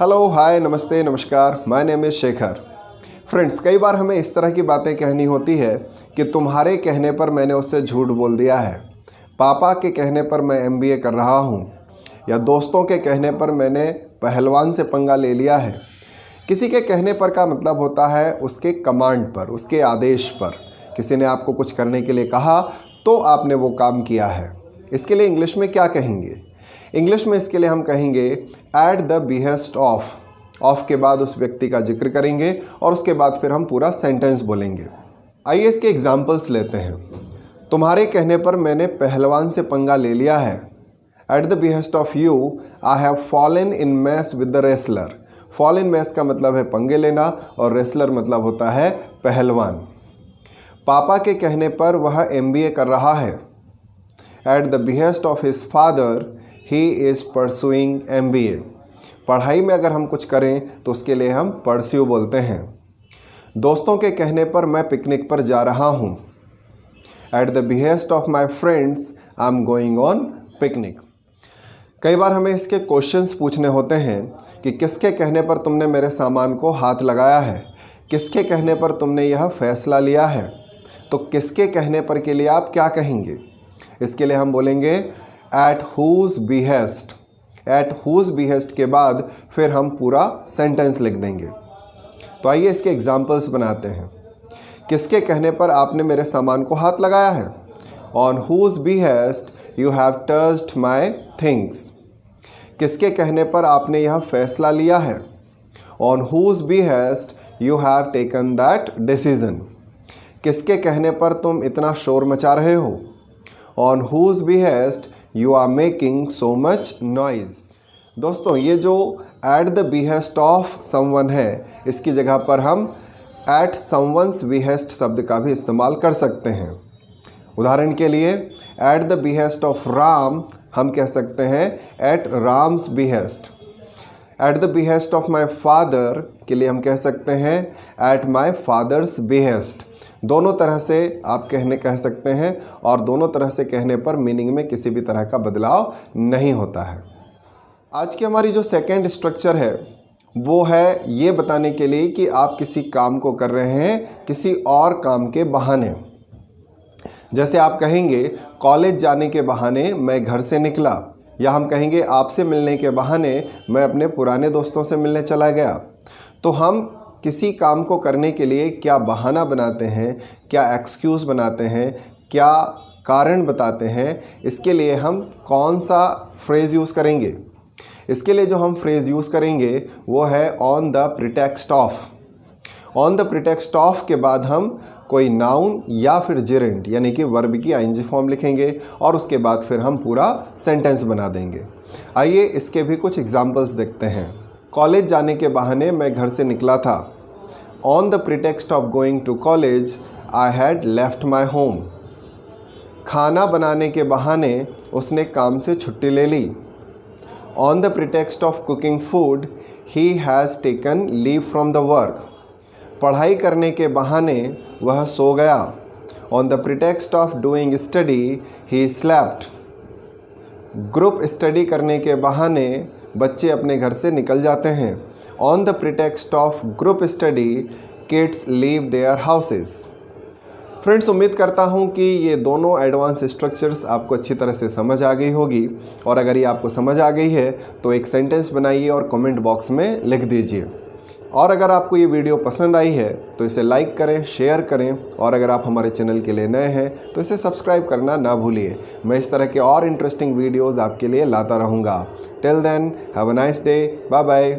Hello, हाय, नमस्ते, नमस्कार। My name is Shekhar. Friends, कई बार हमें इस तरह की बातें कहनी होती है कि तुम्हारे कहने पर मैंने उससे झूठ बोल दिया है, पापा के कहने पर मैं एमबीए कर रहा हूँ, या दोस्तों के कहने पर मैंने पहलवान से पंगा ले लिया है। किसी के कहने पर का मतलब होता है उसके कमांड पर, उसके आदेश पर। किसी ने आपको कुछ करने के लिए कहा तो आपने वो काम किया है। इसके लिए इंग्लिश में क्या कहेंगे? इंग्लिश में इसके लिए हम कहेंगे एट द बिहेस्ट ऑफ के बाद उस व्यक्ति का जिक्र करेंगे और उसके बाद फिर हम पूरा सेंटेंस बोलेंगे। आइए इसके एग्जाम्पल्स लेते हैं। तुम्हारे कहने पर मैंने पहलवान से पंगा ले लिया है। At the behest of you I have fallen in mess with the wrestler. Fall in mess का मतलब है पंगे लेना और रेसलर मतलब होता है पहलवान। पापा के कहने पर वह एमबीए कर रहा है। At the behest of his father he is pursuing MBA. पढ़ाई में अगर हम कुछ करें तो उसके लिए हम परस्यू बोलते हैं। दोस्तों के कहने पर मैं पिकनिक पर जा रहा हूँ। Eight the behest of my friends I am going on picnic. कई बार हमें इसके क्वेश्चंस पूछने होते हैं कि किसके कहने पर तुमने मेरे सामान को हाथ लगाया है, किसके कहने पर तुमने यह फैसला लिया है। तो किसके कहने पर के लिए आप क्या कहेंगे? इसके लिए हम बोलेंगे at whose behest. At whose behest के बाद फिर हम पूरा सेंटेंस लिख देंगे। तो आइए इसके एग्जाम्पल्स बनाते हैं। किसके कहने पर आपने मेरे सामान को हाथ लगाया है? On whose behest you have touched my things. किसके कहने पर आपने यह फैसला लिया है? On whose behest you have taken that decision. किसके कहने पर तुम इतना शोर मचा रहे हो? On whose behest you are making so much noise. दोस्तों, ये जो at the behest of someone है, इसकी जगह पर हम एट समवन्स बिहेस्ट शब्द का भी इस्तेमाल कर सकते हैं। उदाहरण के लिए at the behest of Ram हम कह सकते हैं at Ram's behest. At the behest of my father के लिए हम कह सकते हैं एट माई फादर्स बिहेस्ट। दोनों तरह से आप कह सकते हैं और दोनों तरह से कहने पर मीनिंग में किसी भी तरह का बदलाव नहीं होता है। आज की हमारी जो सेकंड स्ट्रक्चर है वो है ये बताने के लिए कि आप किसी काम को कर रहे हैं किसी और काम के बहाने। जैसे आप कहेंगे कॉलेज जाने के बहाने मैं घर से निकला, या हम कहेंगे आपसे मिलने के बहाने मैं अपने पुराने दोस्तों से मिलने चला गया। तो हम किसी काम को करने के लिए क्या बहाना बनाते हैं, क्या एक्सक्यूज़ बनाते हैं, क्या कारण बताते हैं, इसके लिए हम कौन सा फ्रेज़ यूज़ करेंगे? इसके लिए जो हम फ्रेज़ यूज़ करेंगे वो है on the pretext of. On the pretext of के बाद हम कोई नाउन या फिर जेरेंट यानी कि वर्ब की आईएनजी फॉर्म लिखेंगे और उसके बाद फिर हम पूरा सेंटेंस बना देंगे। आइए इसके भी कुछ एग्जाम्पल्स देखते हैं। कॉलेज जाने के बहाने मैं घर से निकला था। On the pretext of going to college I had left my home. खाना बनाने के बहाने उसने काम से छुट्टी ले ली। On the pretext of cooking food he has taken leave from the work. पढ़ाई करने के बहाने वह सो गया। On the pretext of doing study he slept. Group study करने के बहाने बच्चे अपने घर से निकल जाते हैं। On the pretext of group study kids leave their houses. Friends, उम्मीद करता हूं कि ये दोनों एडवांस स्ट्रक्चर्स आपको अच्छी तरह से समझ आ गई होगी, और अगर ये आपको समझ आ गई है तो एक सेंटेंस बनाइए और कमेंट बॉक्स में लिख दीजिए। और अगर आपको ये वीडियो पसंद आई है तो इसे लाइक करें, शेयर करें, और अगर आप हमारे चैनल के लिए नए हैं तो इसे सब्सक्राइब करना ना भूलिए। मैं इस तरह के और इंटरेस्टिंग वीडियोज़ आपके लिए लाता रहूँगा। Till then, have a nice day, bye bye.